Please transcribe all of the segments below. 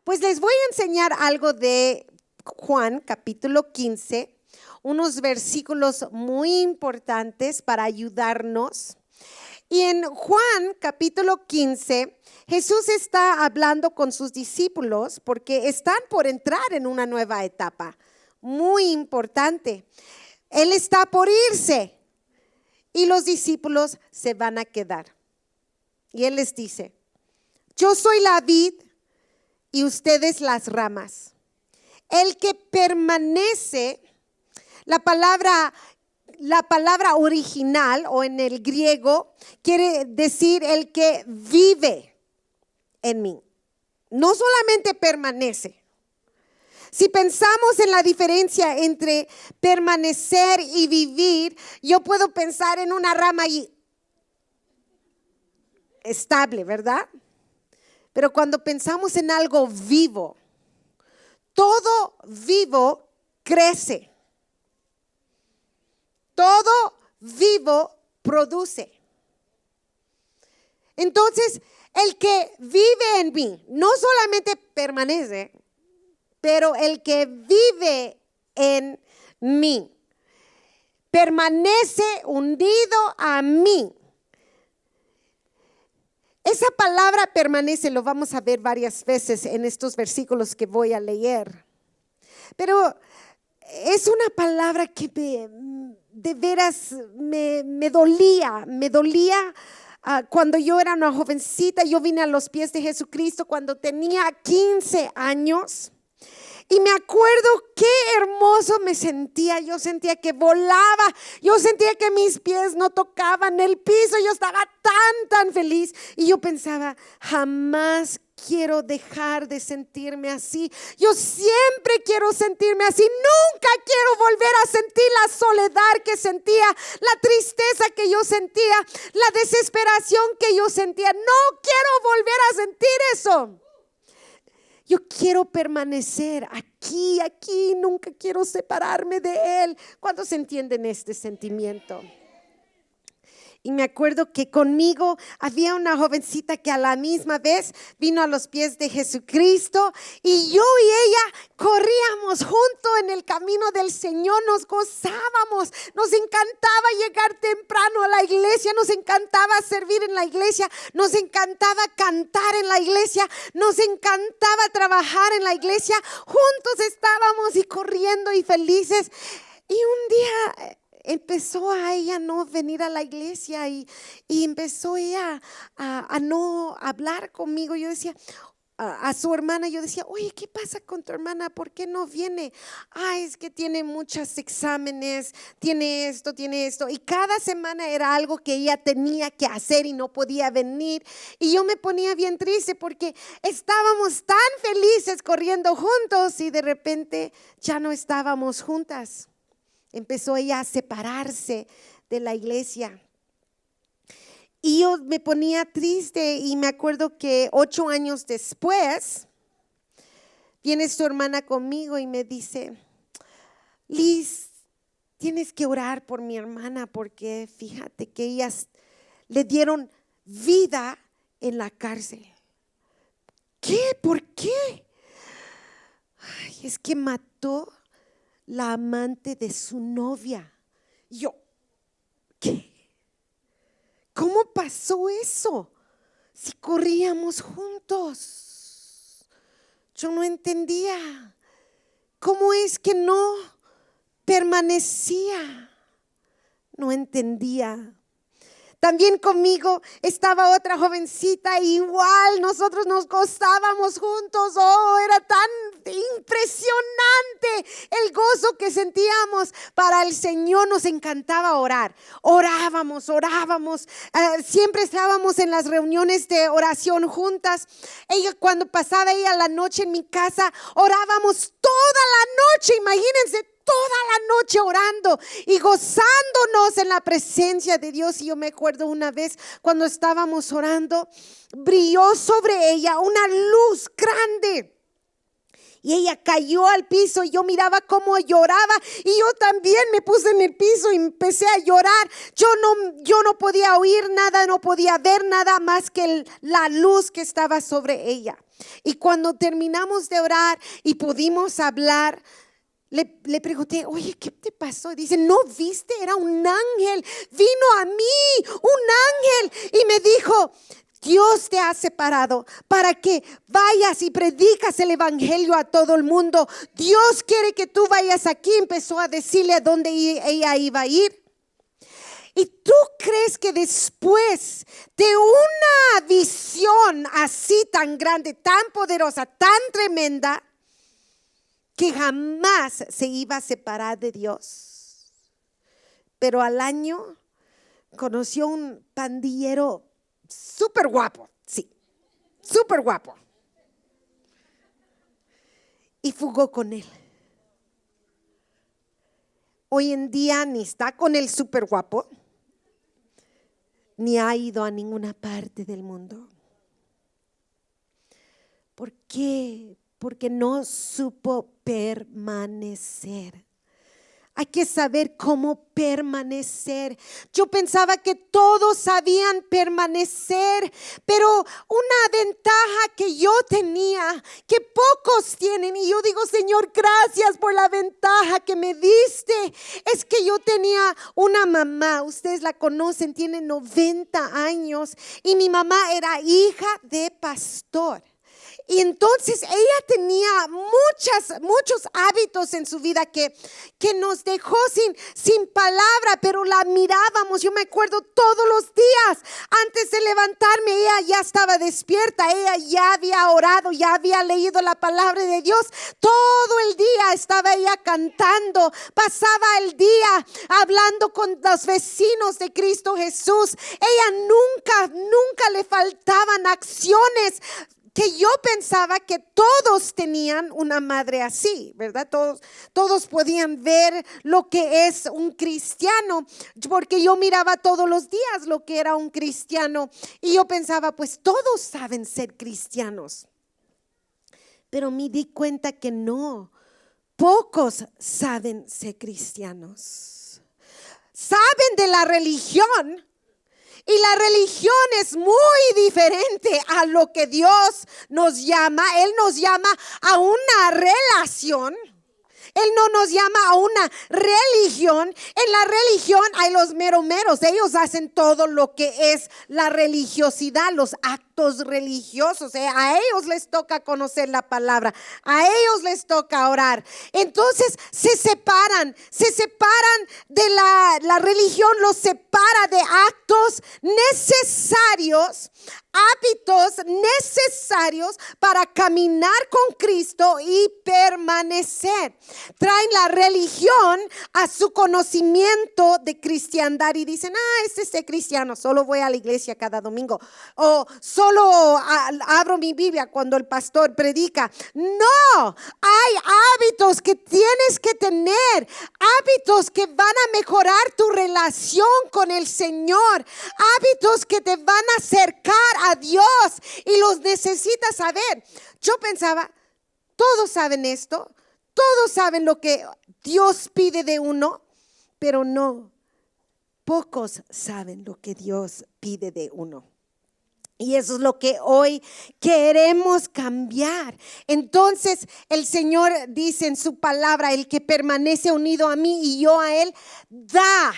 Pues les voy a enseñar algo de Juan, capítulo 15, unos versículos muy importantes para ayudarnos. Y en Juan, capítulo 15, Jesús está hablando con sus discípulos porque están por entrar en una nueva etapa muy importante. Él está por irse y los discípulos se van a quedar. Y Él les dice: yo soy la vid y ustedes las ramas. El que permanece, la palabra original o en el griego quiere decir el que vive en mí. No solamente permanece. Si pensamos en la diferencia entre permanecer y vivir, yo puedo pensar en una rama estable, ¿verdad? Pero cuando pensamos en algo vivo, todo vivo crece. Todo vivo produce. Entonces, el que vive en mí no solamente permanece, pero el que vive en mí permanece unido a mí. Esa palabra permanece, lo vamos a ver varias veces en estos versículos que voy a leer. Pero es una palabra que de veras me dolía. Cuando yo era una jovencita. Yo vine a los pies de Jesucristo cuando tenía 15 años. Y me acuerdo qué hermoso me sentía. Yo sentía que volaba. Yo sentía que mis pies no tocaban el piso. Yo estaba tan feliz. Y yo pensaba, jamás quiero dejar de sentirme así. Yo siempre quiero sentirme así. Nunca quiero volver a sentir la soledad que sentía, la tristeza que yo sentía, la desesperación que yo sentía. No quiero volver a sentir eso. Yo quiero permanecer aquí, nunca quiero separarme de Él. ¿Cuántos entienden este sentimiento? Y me acuerdo que conmigo había una jovencita que a la misma vez vino a los pies de Jesucristo, y yo y ella corríamos juntos en el camino del Señor, nos gozábamos, nos encantaba llegar temprano a la iglesia, nos encantaba servir en la iglesia, nos encantaba cantar en la iglesia, nos encantaba trabajar en la iglesia. Juntos estábamos y corriendo y felices. Y un día empezó a ella no venir a la iglesia y empezó ella a no hablar conmigo. Yo decía a su hermana, yo decía: oye, ¿qué pasa con tu hermana? ¿Por qué no viene? Es que tiene muchos exámenes, tiene esto. Y cada semana era algo que ella tenía que hacer y no podía venir. Y yo me ponía bien triste porque estábamos tan felices corriendo juntos y de repente ya no estábamos juntas. Empezó ella a separarse de la iglesia. Y yo me ponía triste, y me acuerdo que 8 años después viene su hermana conmigo y me dice: Liz, tienes que orar por mi hermana porque fíjate que ellas le dieron vida en la cárcel. ¿Qué? ¿Por qué? Es que mató la amante de su novia. Yo, ¿qué? ¿Cómo pasó eso? Si corríamos juntos. Yo no entendía. ¿Cómo es que no permanecía? No entendía. También conmigo estaba otra jovencita, igual nosotros nos gozábamos juntos. Era tan impresionante el gozo que sentíamos para el Señor. Nos encantaba orar. Orábamos. Siempre estábamos en las reuniones de oración juntas. Cuando pasaba ella la noche en mi casa, orábamos toda la noche. Imagínense, toda la noche orando y gozándonos en la presencia de Dios. Y yo me acuerdo una vez cuando estábamos orando, brilló sobre ella una luz grande. Y ella cayó al piso y yo miraba cómo lloraba y yo también me puse en el piso y empecé a llorar. Yo no podía oír nada, no podía ver nada más que la luz que estaba sobre ella. Y cuando terminamos de orar y pudimos hablar, le pregunté, oye, ¿qué te pasó? Dice, ¿no viste? Era un ángel, vino a mí, un ángel, y me dijo, Dios te ha separado para que vayas y predicas el evangelio a todo el mundo. Dios quiere que tú vayas aquí. Empezó a decirle a dónde ella iba a ir. ¿Y tú crees que después de una visión así tan grande, tan poderosa, tan tremenda, que jamás se iba a separar de Dios? Pero al año conoció un pandillero súper guapo, sí, súper guapo. Y fugó con él. Hoy en día ni está con el súper guapo, ni ha ido a ninguna parte del mundo. ¿Por qué? Porque no supo permanecer. Hay que saber cómo permanecer. Yo pensaba que todos sabían permanecer, pero una ventaja que yo tenía, que pocos tienen, y yo digo, Señor, gracias por la ventaja que me diste, es que yo tenía una mamá, ustedes la conocen, tiene 90 años, y mi mamá era hija de pastor. Y entonces ella tenía muchos hábitos en su vida que nos dejó sin palabra, pero la mirábamos. Yo me acuerdo todos los días, antes de levantarme, ella ya estaba despierta, ella ya había orado, ya había leído la palabra de Dios. Todo el día estaba ella cantando, pasaba el día hablando con los vecinos de Cristo Jesús. Ella nunca le faltaban acciones, que yo pensaba que todos tenían una madre así, ¿verdad? Todos podían ver lo que es un cristiano, porque yo miraba todos los días lo que era un cristiano y yo pensaba, pues todos saben ser cristianos. Pero me di cuenta que no, pocos saben ser cristianos. Saben de la religión. Y la religión es muy diferente a lo que Dios nos llama. Él nos llama a una relación. Él no nos llama a una religión. En la religión hay los meros. Ellos hacen todo lo que es la religiosidad, los actos religiosos. A ellos les toca conocer la palabra. A ellos les toca orar. Entonces se separan de la religión, los separa de actos necesarios, hábitos necesarios para caminar con Cristo y permanecer. Traen la religión a su conocimiento de cristiandad y dicen, este es cristiano, solo voy a la iglesia cada domingo, o solo abro mi Biblia cuando el pastor predica. No, hay hábitos que tienes que tener, hábitos que van a mejorar tu relación con el Señor, hábitos que te van a acercar a Dios y los necesitas saber. Yo pensaba, todos saben esto, todos saben lo que Dios pide de uno, pero no, pocos saben lo que Dios pide de uno. Y eso es lo que hoy queremos cambiar. Entonces el Señor dice en su palabra, el que permanece unido a mí y yo a Él, da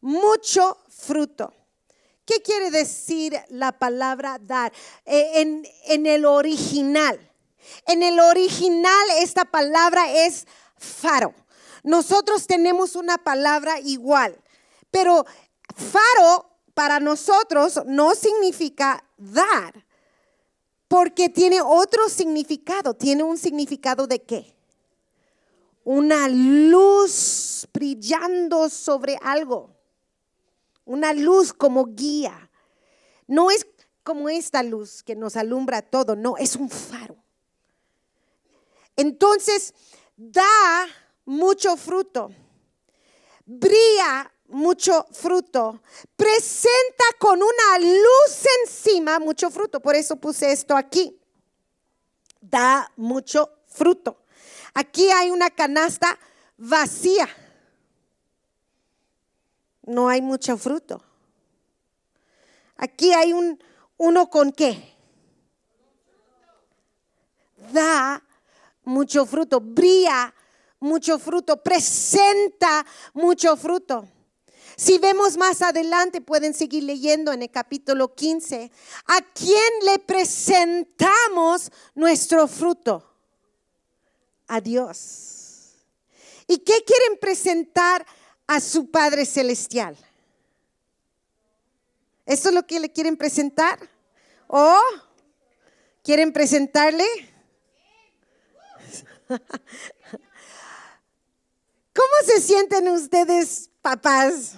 mucho fruto. ¿Qué quiere decir la palabra dar? En el original esta palabra es faro. Nosotros tenemos una palabra igual, pero faro para nosotros no significa dar, porque tiene otro significado. ¿Tiene un significado de qué? Una luz brillando sobre algo. Una luz como guía. No es como esta luz que nos alumbra todo, no, es un faro. Entonces, da mucho fruto, brilla mucho fruto, presenta con una luz encima mucho fruto. Por eso puse esto aquí. da mucho fruto. Aquí hay una canasta vacía. No hay mucho fruto. Aquí hay uno con qué. Da mucho fruto, brilla mucho fruto, presenta mucho fruto. Si vemos más adelante, pueden seguir leyendo en el capítulo 15, ¿a quién le presentamos nuestro fruto? A Dios. ¿Y qué quieren presentar a su Padre Celestial? ¿Esto es lo que le quieren presentar? ¿O quieren presentarle? ¿Cómo se sienten ustedes, papás,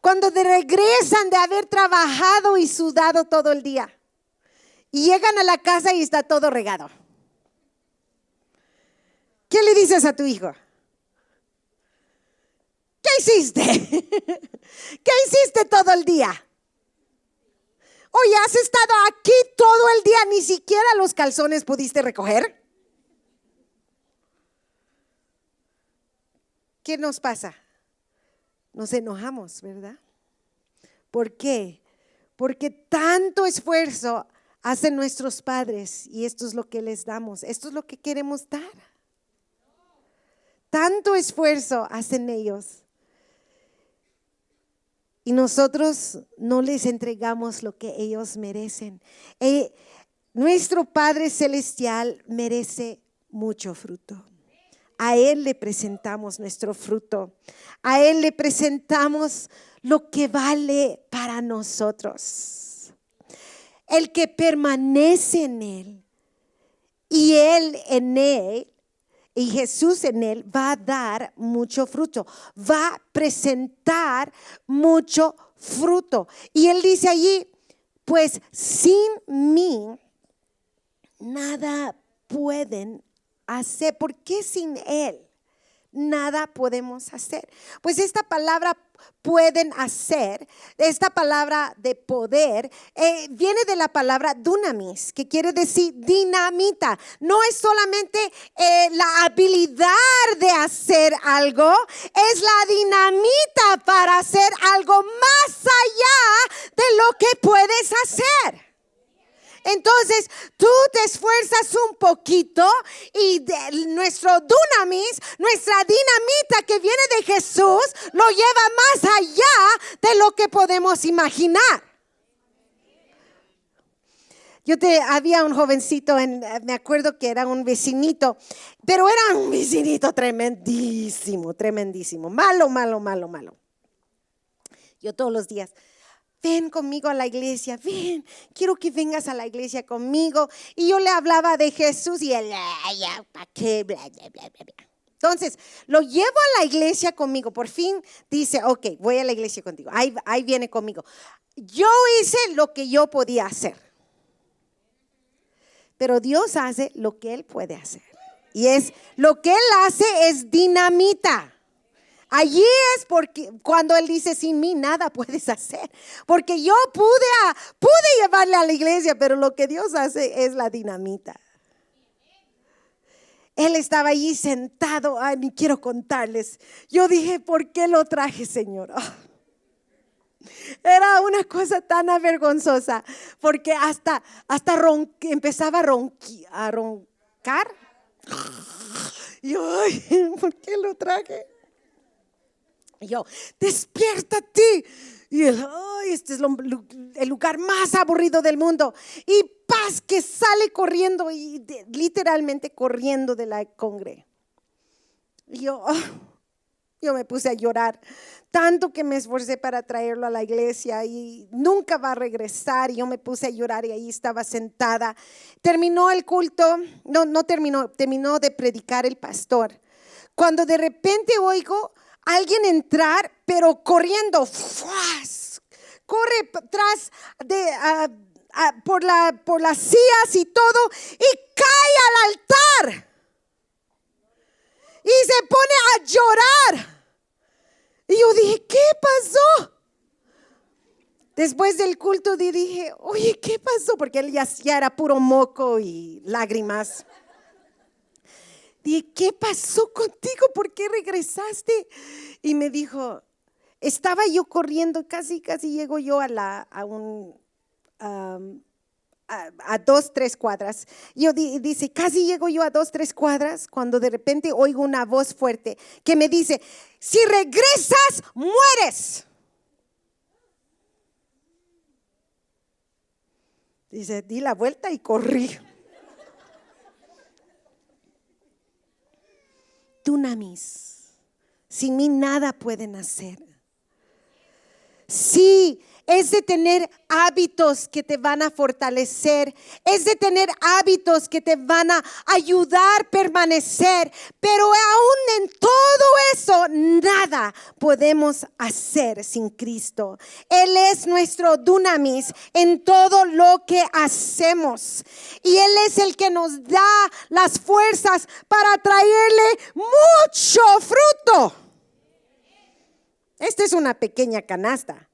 cuando regresan de haber trabajado y sudado todo el día y llegan a la casa y está todo regado? ¿Qué le dices a tu hijo? ¿Qué hiciste? ¿Qué hiciste todo el día? Oye, ¿has estado aquí todo el día? ¿Ni siquiera los calzones pudiste recoger? ¿Qué nos pasa? Nos enojamos, ¿verdad? ¿Por qué? Porque tanto esfuerzo hacen nuestros padres y esto es lo que les damos, esto es lo que queremos dar. Tanto esfuerzo hacen ellos y nosotros no les entregamos lo que ellos merecen. Nuestro Padre Celestial merece mucho fruto. A Él le presentamos nuestro fruto. A Él le presentamos lo que vale para nosotros. El que permanece en Él y Él en Él y Jesús en Él va a dar mucho fruto. Va a presentar mucho fruto. Y Él dice allí, pues sin mí nada pueden hacer. ¿Por qué sin Él nada podemos hacer? Pues esta palabra pueden hacer, esta palabra de poder, viene de la palabra dunamis, que quiere decir dinamita. No es solamente la habilidad de hacer algo, es la dinamita para hacer algo más allá de lo que puedes hacer. Entonces tú te esfuerzas un poquito y nuestro dunamis, nuestra dinamita que viene de Jesús, lo lleva más allá de lo que podemos imaginar. Había un jovencito, me acuerdo que era un vecinito, pero era un vecinito tremendísimo, malo. Yo todos los días, ven conmigo a la iglesia, ven, quiero que vengas a la iglesia conmigo. Y yo le hablaba de Jesús y él, ¿para qué? Bla, bla, bla, bla, bla. Entonces, lo llevo a la iglesia conmigo. Por fin dice, ok, voy a la iglesia contigo. Ahí viene conmigo. Yo hice lo que yo podía hacer. Pero Dios hace lo que Él puede hacer. Y lo que Él hace es dinamita. Allí es porque cuando Él dice sin mí nada puedes hacer. Porque yo pude llevarle a la iglesia, pero lo que Dios hace es la dinamita. Él estaba allí sentado, ni quiero contarles. Yo dije, ¿por qué lo traje, Señor? Era una cosa tan avergonzosa, porque hasta empezaba a roncar. Y yo, ¿por qué lo traje? Y yo, despiértate. Y él, este es el lugar más aburrido del mundo. Y paz, que sale corriendo, y literalmente corriendo de la congre. Y yo me puse a llorar, tanto que me esforcé para traerlo a la iglesia y nunca va a regresar. Y yo me puse a llorar y ahí estaba sentada. Terminó el culto, no terminó de predicar el pastor. Cuando de repente oigo alguien entrar, pero corriendo, ¡fuas! Corre tras por las sillas y todo, y cae al altar y se pone a llorar. Y yo dije, ¿qué pasó? Después del culto dije, oye, ¿qué pasó? Porque él ya era puro moco y lágrimas. Dije, ¿qué pasó contigo? ¿Por qué regresaste? Y me dijo, estaba yo corriendo, casi llego yo a 2-3 cuadras. Dice, casi llego yo a 2-3 cuadras cuando de repente oigo una voz fuerte que me dice, si regresas, mueres. Dice, di la vuelta y corrí. Dunamis, sin mí nada pueden hacer. Sí, es de tener hábitos que te van a fortalecer, es de tener hábitos que te van a ayudar a permanecer, pero aún en todo eso, nada podemos hacer sin Cristo. Él es nuestro dunamis en todo lo que hacemos y Él es el que nos da las fuerzas para traerle mucho fruto. Esta es una pequeña canasta,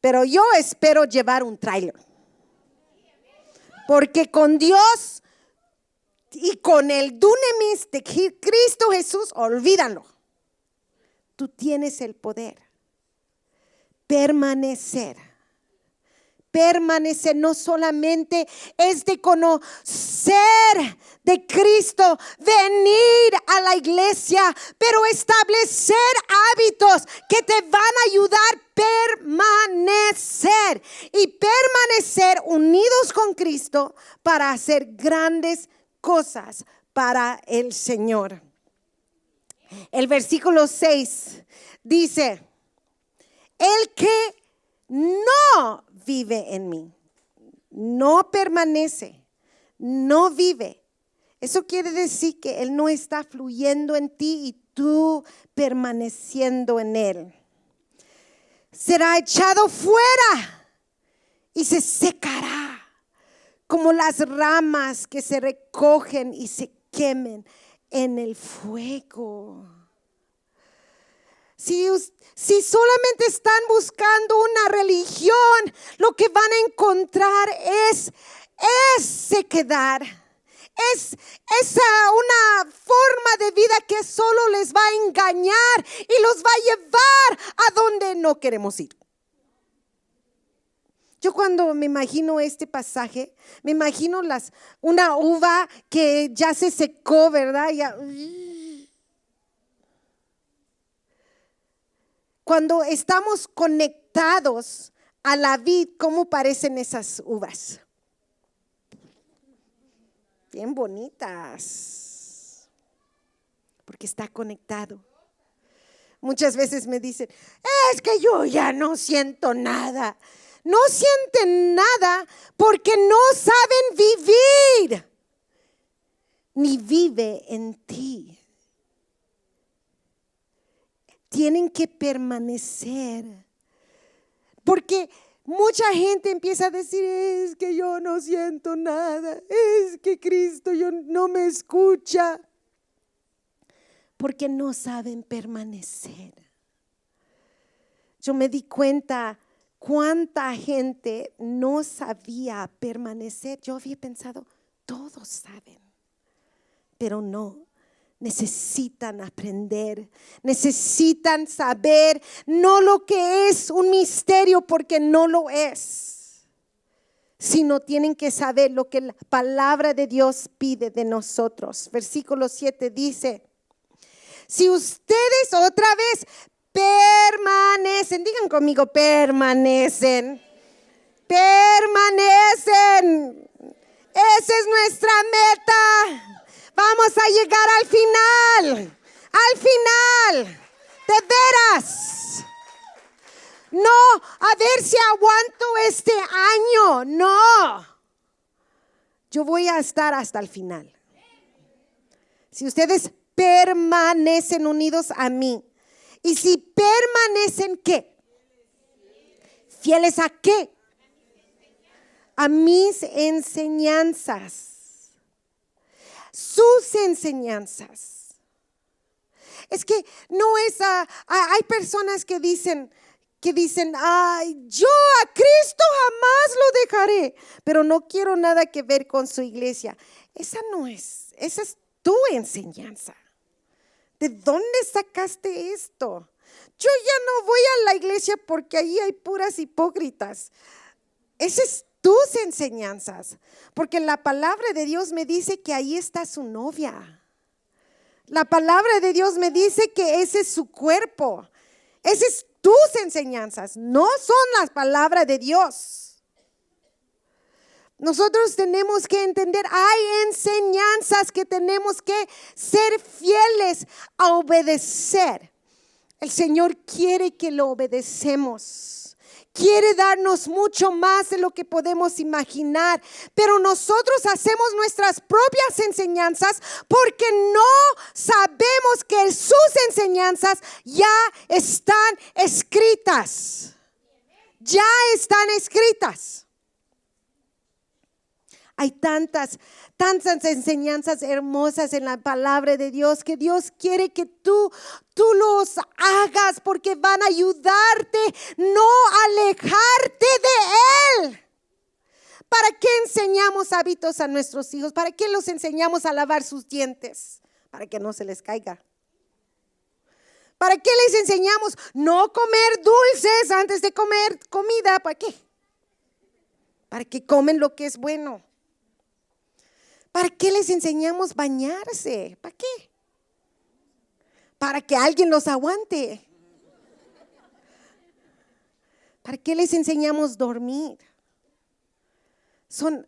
pero yo espero llevar un tráiler. Porque con Dios y con el dunamis de Cristo Jesús, olvídalo. Tú tienes el poder. Permanecer no solamente es de conocer de Cristo, venir a la iglesia, pero establecer hábitos que te van a ayudar a permanecer y permanecer unidos con Cristo para hacer grandes cosas para el Señor. El versículo 6 dice, el que no vive en mí, no permanece, no vive. Eso quiere decir que Él no está fluyendo en ti y tú permaneciendo en Él. Será echado fuera y se secará como las ramas que se recogen y se quemen en el fuego. Si solamente están buscando una religión, lo que van a encontrar es sequedad. Es una forma de vida que solo les va a engañar y los va a llevar a donde no queremos ir. Yo cuando me imagino este pasaje, me imagino una uva que ya se secó, ¿verdad? Cuando estamos conectados a la vid, ¿cómo parecen esas uvas? Bien bonitas, porque está conectado. Muchas veces me dicen, es que yo ya no siento nada. No sienten nada porque no saben vivir, ni vive en ti. Tienen que permanecer, porque mucha gente empieza a decir, es que yo no siento nada, es que Cristo no me escucha, porque no saben permanecer. Yo me di cuenta cuánta gente no sabía permanecer. Yo había pensado, todos saben, pero no. Necesitan aprender, necesitan saber, no lo que es un misterio porque no lo es, sino tienen que saber lo que la palabra de Dios pide de nosotros. Versículo 7 dice, si ustedes otra vez permanecen, digan conmigo, permanecen. Esa es nuestra meta. Vamos a llegar al final, de veras. No, a ver si aguanto este año, no. Yo voy a estar hasta el final. Si ustedes permanecen unidos a mí, y si permanecen, ¿qué? ¿Fieles a qué? A mis enseñanzas. Sus enseñanzas. Es que no es, hay personas que dicen que dicen, ay, yo a Cristo jamás lo dejaré, pero no quiero nada que ver con su iglesia. Esa es tu enseñanza. ¿De dónde sacaste esto? Yo ya no voy a la iglesia porque ahí hay puras hipócritas. Esas es tus enseñanzas, porque la palabra de Dios me dice que ahí está su novia. La palabra de Dios me dice que ese es su cuerpo. Esas es tus enseñanzas, no son las palabras de Dios. Nosotros tenemos que entender, hay enseñanzas que tenemos que ser fieles a obedecer. El Señor quiere que lo obedecemos. Quiere darnos mucho más de lo que podemos imaginar, pero nosotros hacemos nuestras propias enseñanzas porque no sabemos que sus enseñanzas ya están escritas. Ya están escritas. Hay tantas enseñanzas hermosas en la palabra de Dios que Dios quiere que tú los hagas porque van a ayudarte, no alejarte de Él. ¿Para qué enseñamos hábitos a nuestros hijos? ¿Para qué los enseñamos a lavar sus dientes? Para que no se les caiga. ¿Para qué les enseñamos no comer dulces antes de comer comida? ¿Para qué? Para que comen lo que es bueno. ¿Para qué les enseñamos bañarse? ¿Para qué? Para que alguien los aguante. ¿Para qué les enseñamos dormir? Son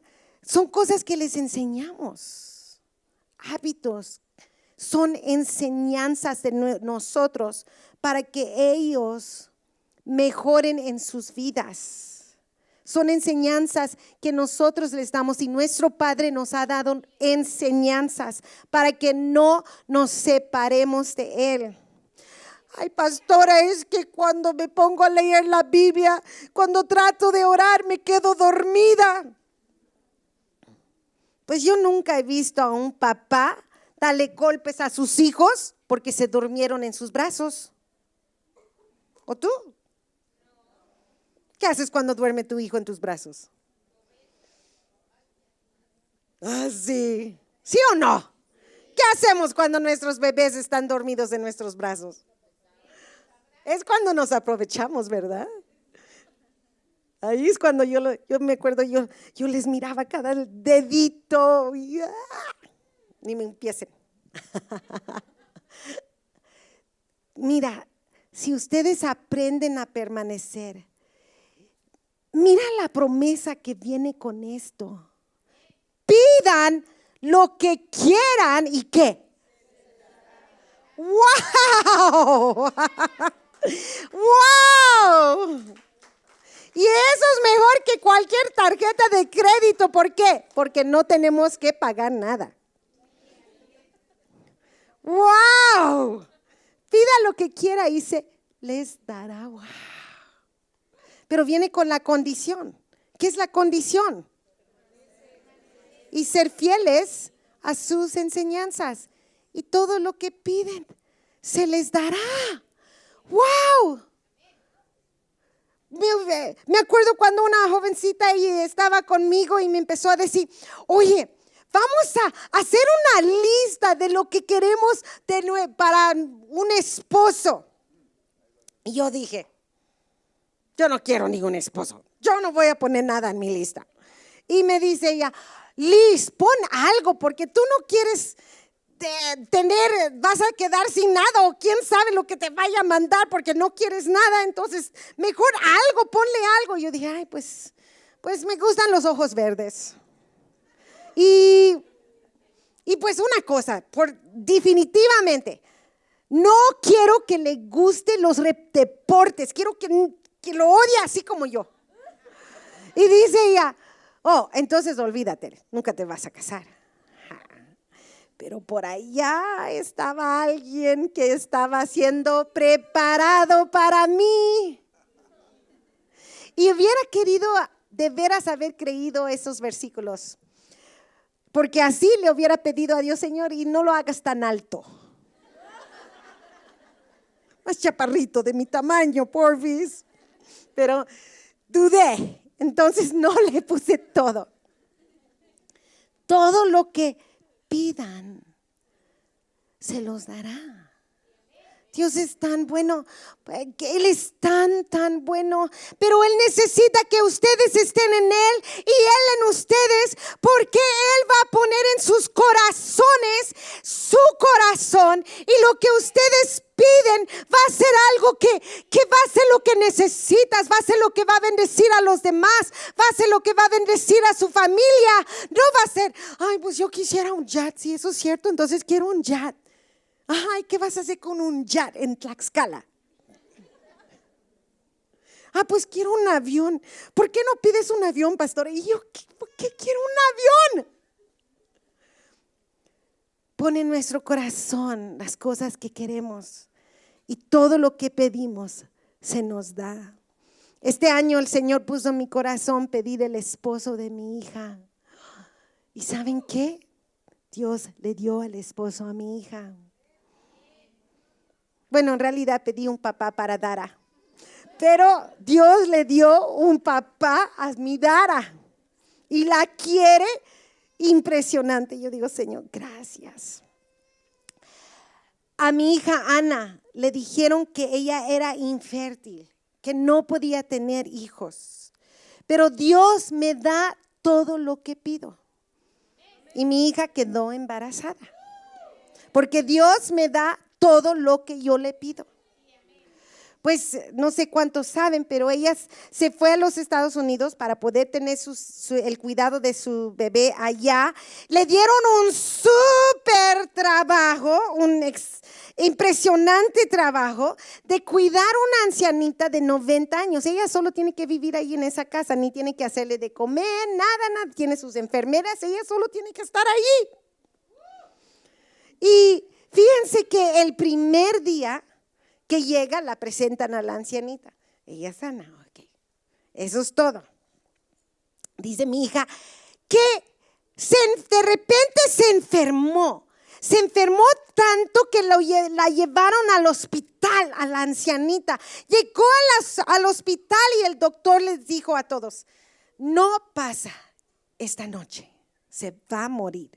cosas que les enseñamos. Hábitos. Son enseñanzas de nosotros para que ellos mejoren en sus vidas. Son enseñanzas que nosotros les damos y nuestro Padre nos ha dado enseñanzas para que no nos separemos de Él. Ay, pastora, es que cuando me pongo a leer la Biblia, cuando trato de orar, me quedo dormida. Pues yo nunca he visto a un papá darle golpes a sus hijos porque se durmieron en sus brazos. ¿O tú? ¿Qué haces cuando duerme tu hijo en tus brazos? Ah, sí. ¿Sí o no? ¿Qué hacemos cuando nuestros bebés están dormidos en nuestros brazos? Es cuando nos aprovechamos, ¿verdad? Ahí es cuando yo me acuerdo, yo les miraba cada dedito y ni me empiecen. Mira, si ustedes aprenden a permanecer, mira la promesa que viene con esto. Pidan lo que quieran y ¿qué? ¡Wow! ¡Wow! Y eso es mejor que cualquier tarjeta de crédito. ¿Por qué? Porque no tenemos que pagar nada. ¡Wow! Pida lo que quiera y se les dará. ¡Wow! Pero viene con la condición. ¿Qué es la condición? Y ser fieles a sus enseñanzas. Y todo lo que piden se les dará. ¡Wow! Me acuerdo cuando una jovencita estaba conmigo y me empezó a decir, oye, vamos a hacer una lista de lo que queremos para un esposo. Y yo dije, yo no quiero ningún esposo. Yo no voy a poner nada en mi lista. Y me dice ella, Liz, pon algo porque tú no quieres vas a quedar sin nada o quién sabe lo que te vaya a mandar porque no quieres nada. Entonces, mejor algo, ponle algo. Y yo dije, ay, pues me gustan los ojos verdes. Y pues una cosa, definitivamente, no quiero que le gusten los deportes. Quiero que lo odie así como yo. Y dice ella, oh, entonces olvídate, nunca te vas a casar. Pero por allá estaba alguien que estaba siendo preparado para mí. Y hubiera querido de veras haber creído esos versículos. Porque así le hubiera pedido a Dios, Señor, y no lo hagas tan alto. Más chaparrito de mi tamaño, porfis. pero dudé, entonces no le puse todo. Todo lo que pidan, se los dará. Dios es tan bueno, que Él es tan bueno, pero Él necesita que ustedes estén en Él y Él en ustedes, porque Él va a poner en sus corazones su corazón, y lo que ustedes piden va a ser algo que va a ser lo que necesitas, va a ser lo que va a bendecir a los demás, va a ser lo que va a bendecir a su familia. No va a ser, ay, pues yo quisiera un yacht, si eso es cierto, entonces quiero un yacht. Ay, ¿qué vas a hacer con un yacht en Tlaxcala? Pues quiero un avión. ¿Por qué no pides un avión, pastor? Y yo, ¿por qué quiero un avión? Pone en nuestro corazón las cosas que queremos y todo lo que pedimos se nos da. Este año el Señor puso en mi corazón pedir el esposo de mi hija. ¿Y saben qué? Dios le dio el esposo a mi hija. Bueno, en realidad pedí un papá para Dara, pero Dios le dio un papá a mi Dara y la quiere impresionante. Yo digo, Señor, gracias. A mi hija Ana le dijeron que ella era infértil, que no podía tener hijos, pero Dios me da todo lo que pido. Y mi hija quedó embarazada, porque Dios me da todo lo que yo le pido. Pues no sé cuántos saben, pero ella se fue a los Estados Unidos para poder tener el cuidado de su bebé allá. Le dieron un súper trabajo, impresionante trabajo de cuidar a una ancianita de 90 años. Ella solo tiene que vivir ahí en esa casa, ni tiene que hacerle de comer, nada, tiene sus enfermeras, ella solo tiene que estar ahí. Y fíjense que el primer día que llega, la presentan a la ancianita. Ella sana, ok. Eso es todo. Dice mi hija que de repente se enfermó. Se enfermó tanto que la llevaron al hospital, a la ancianita. Llegó al hospital y el doctor les dijo a todos, no pasa esta noche, se va a morir.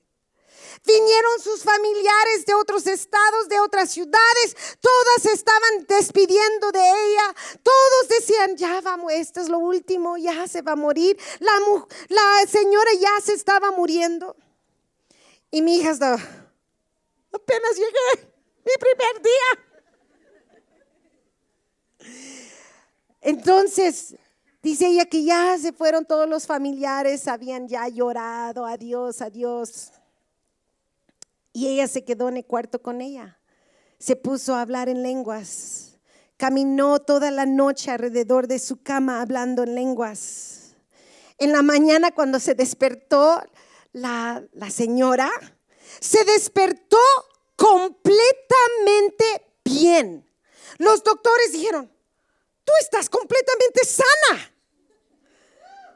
Vinieron sus familiares de otros estados, de otras ciudades, todas estaban despidiendo de ella, todos decían, ya vamos, esto es lo último, ya se va a morir, la señora ya se estaba muriendo. Y mi hija estaba, apenas llegué, mi primer día. Entonces, dice ella que ya se fueron todos los familiares, habían ya llorado, adiós, adiós. Y ella se quedó en el cuarto con ella. Se puso a hablar en lenguas. Caminó toda la noche alrededor de su cama hablando en lenguas. En la mañana cuando se despertó la señora, se despertó completamente bien. Los doctores dijeron, tú estás completamente sana.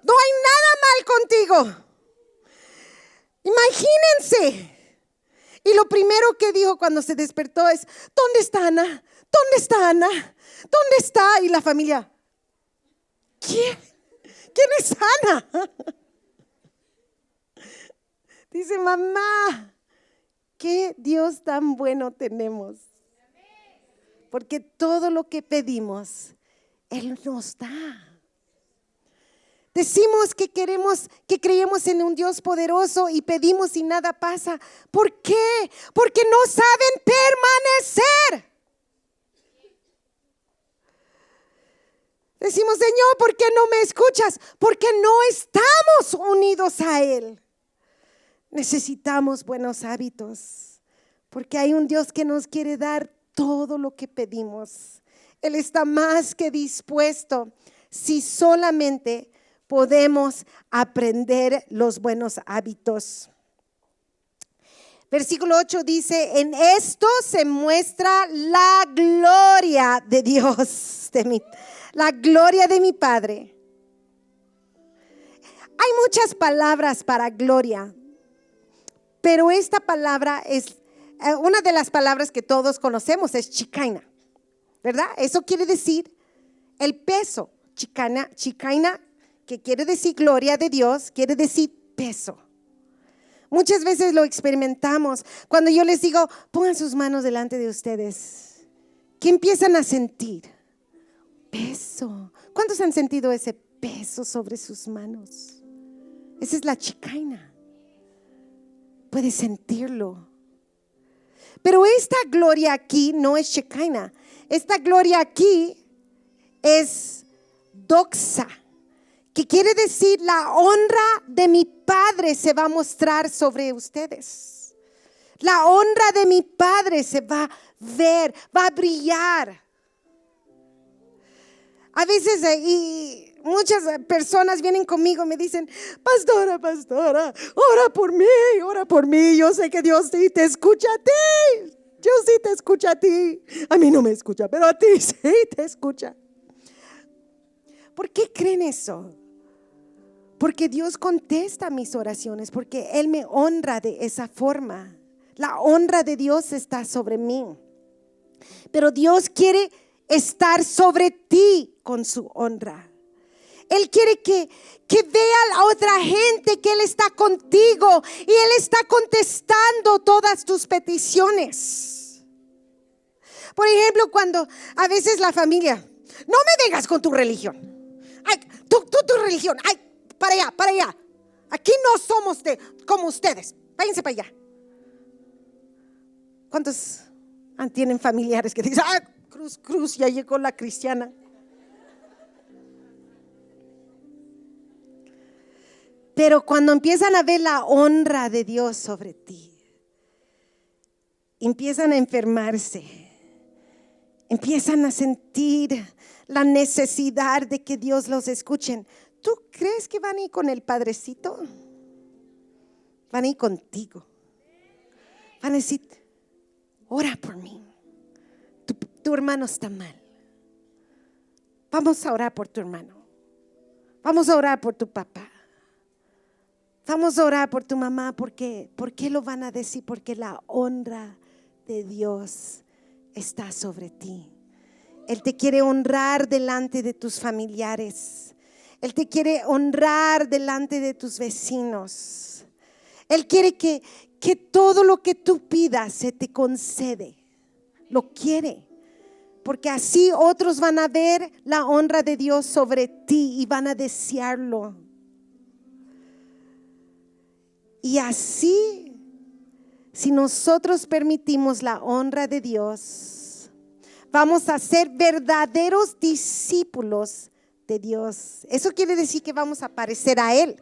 No hay nada mal contigo. Imagínense. Y lo primero que dijo cuando se despertó es, ¿dónde está Ana? ¿Dónde está Ana? ¿Dónde está? Y la familia, ¿quién es Ana? Dice, mamá, qué Dios tan bueno tenemos. Porque todo lo que pedimos, Él nos da. Decimos que creemos en un Dios poderoso y pedimos y nada pasa. ¿Por qué? Porque no saben permanecer. Decimos, Señor, ¿por qué no me escuchas? Porque no estamos unidos a Él. Necesitamos buenos hábitos, porque hay un Dios que nos quiere dar todo lo que pedimos. Él está más que dispuesto si solamente podemos aprender los buenos hábitos. Versículo 8 dice, en esto se muestra la gloria de Dios, la gloria de mi Padre. Hay muchas palabras para gloria, pero esta palabra es una de las palabras que todos conocemos, es Shekinah, ¿verdad? Eso quiere decir el peso, Chikaina, que quiere decir gloria de Dios, quiere decir peso. Muchas veces lo experimentamos. Cuando yo les digo, pongan sus manos delante de ustedes, ¿qué empiezan a sentir? Peso. ¿Cuántos han sentido ese peso sobre sus manos? Esa es la chikaina. Puedes sentirlo. Pero esta gloria aquí no es chikaina. Esta gloria aquí es doxa, que quiere decir la honra de mi Padre se va a mostrar sobre ustedes. La honra de mi Padre se va a ver, va a brillar. A veces y muchas personas vienen conmigo y me dicen, pastora, ora por mí. Yo sé que Dios sí te escucha a ti. Dios sí te escucha a ti. A mí no me escucha, pero a ti sí te escucha. ¿Por qué creen eso? Porque Dios contesta mis oraciones, porque Él me honra de esa forma. La honra de Dios está sobre mí. Pero Dios quiere estar sobre ti con su honra. Él quiere que vea a otra gente que Él está contigo y Él está contestando todas tus peticiones. Por ejemplo, cuando a veces la familia, no me vengas con tu religión. Ay, tu religión, ay, para allá. Aquí no somos como ustedes. Váyanse para allá. ¿Cuántos tienen familiares que dicen, cruz, ya llegó la cristiana? Pero cuando empiezan a ver la honra de Dios sobre ti, empiezan a enfermarse, empiezan a sentir la necesidad de que Dios los escuche. ¿Tú crees que van a ir con el Padrecito? Van a ir contigo. Van a decir, ora por mí. Tu hermano está mal. Vamos a orar por tu hermano. Vamos a orar por tu papá. Vamos a orar por tu mamá. ¿Por qué lo van a decir? Porque la honra de Dios está sobre ti. Él te quiere honrar delante de tus familiares. Él te quiere honrar delante de tus vecinos. Él quiere que todo lo que tú pidas se te concede. Lo quiere. Porque así otros van a ver la honra de Dios sobre ti y van a desearlo. Y así, si nosotros permitimos la honra de Dios, vamos a ser verdaderos discípulos de Dios. Eso quiere decir que vamos a parecer a Él.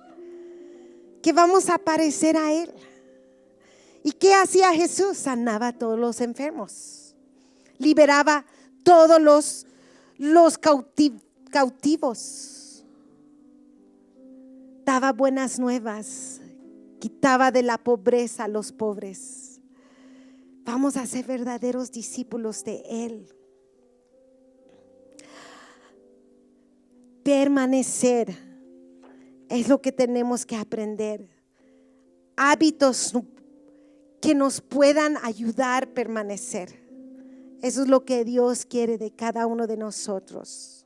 Que vamos a parecer a Él. ¿Y qué hacía Jesús? Sanaba a todos los enfermos. Liberaba todos los cautivos. Daba buenas nuevas. Quitaba de la pobreza a los pobres. Vamos a ser verdaderos discípulos de Él. Permanecer es lo que tenemos que aprender. Hábitos que nos puedan ayudar a permanecer. Eso es lo que Dios quiere de cada uno de nosotros.